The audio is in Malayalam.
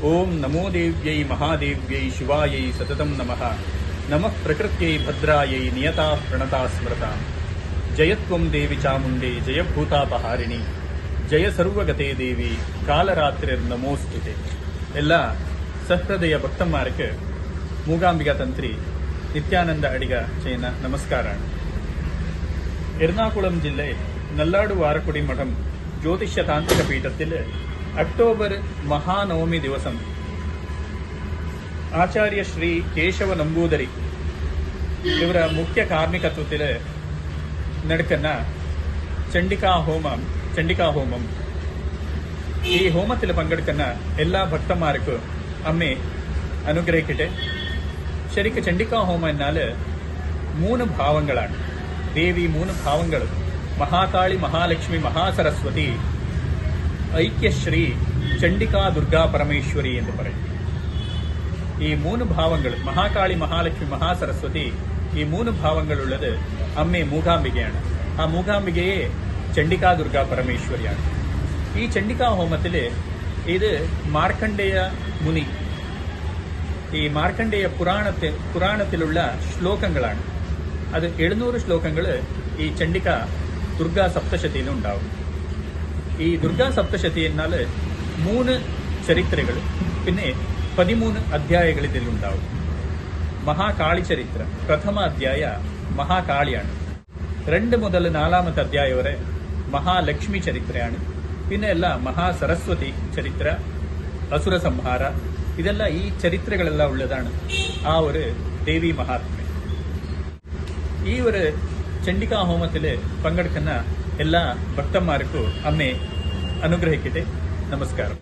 ಓಂ ನಮೋ ದೇವ್ಯೈ ಮಹಾದೇವ್ಯೈ ಶಿವಾಯೈ ಸತತಂ ನಮಃ ನಮಃ ಪ್ರಕೃತ್ಯೈ ಭದ್ರಾಯೈ ನಿಯತಾ ಪ್ರಣತಾ ಸ್ಮೃತಾ ಜಯತ್ವಂ ದೇವಿ ಚಾಮುಂಡೇ ಜಯಭೂತಾಪಹಾರಿಣಿ ಜಯ ಸರ್ವಗತೆ ದೇವಿ ಕಾಲರಾತ್ರಿರ್ ನಮೋಸ್ತುತೆ. ಎಲ್ಲ ಸಹೃದಯ ಭಕ್ತന്മാർക്ക് മൂകാംബിക തന്ത്രി നിത്യാനന്ദ അടിക ചെയ്യുന്ന നമസ്കാരമാണ്. എറണാകുളം ജില്ലയിൽ നല്ലാട് വാരക്കുടി മഠം ജ്യോതിഷ താന്ത്രിക പീഠത്തിൽ ಅಕ್ಟೋಬರ್ ಮಹಾನವಮಿ ದಿವಸ ಆಚಾರ್ಯ ಶ್ರೀ ಕೇಶವ ನಂಬೂದರಿ ಇವರ ಮುಖ್ಯ ಕಾರ್ಮಿಕತ್ವത്തിൽ നടക്കുന്ന ചണ്ഡികാ ഹോമം ഈ ഹോമത്തിൽ പങ്കെടുക്കുന്ന എല്ലാ ഭക്തന്മാർക്കും അമ്മേ അനുഗ്രഹിക്കട്ടെ. ശരിക്കും ചണ്ഡികാ ഹോമം എന്നാൽ 3 ഭാവങ്ങളാണ്. ദേവി 3 ഭാവങ്ങൾ, മഹാകാളി, മഹാലക്ഷ്മി, മഹാസരസ്വതി, ഐക്യശ്രീ, ചണ്ഡികാ, ദുർഗാ പരമേശ്വരി എന്ന് പറയും. ഈ 3 ഭാവങ്ങൾ, മഹാകാളി, മഹാലക്ഷ്മി, മഹാസരസ്വതി, ഈ 3 ഭാവങ്ങളുള്ളത് അമ്മേ മൂകാംബികയാണ്. ആ മൂകാംബികയെ ചണ്ഡികാ, ദുർഗാ പരമേശ്വരിയാണ്. ഈ ചണ്ഡികാ ഹോമത്തില് ഇത് മാർക്കണ്ഡേയ മുനി, ഈ മാർക്കണ്ഡേയ പുരാണത്തിലുള്ള ശ്ലോകങ്ങളാണ്. അത് 700 ശ്ലോകങ്ങൾ ഈ ചണ്ഡികാ ദുർഗാ സപ്തശതിയിൽ ഉണ്ടാവും. ഈ ദുർഗാ സപ്തശതി എന്നാൽ 3 ചരിത്രങ്ങൾ, പിന്നെ 13 അധ്യായങ്ങൾ ഇതിലുണ്ടാവും. മഹാകാളി ചരിത്ര പ്രഥമ അധ്യായ മഹാകാളിയാണ്. 2 മുതൽ 4ാമത്തെ അധ്യായം വരെ മഹാലക്ഷ്മി ചരിത്രയാണ്. പിന്നെ ಎಲ್ಲ മഹാസരസ്വതി ചരിത്ര, അസുര സംഹാര, ഇതെല്ലാം ഈ ചരിത്രങ്ങളെല്ലാം ഉള്ളതാണ് ആ ഒരു ദേവി മഹാത്മ്യം. ഈ ഒരു ചണ്ഡികാ ഹോമത്തിൽ പങ്കെടുക്കുന്ന എല്ലാ ഭക്തന്മാർക്കും അമ്മേ അനുഗ്രഹിക്കട്ടെ. നമസ്കാരം.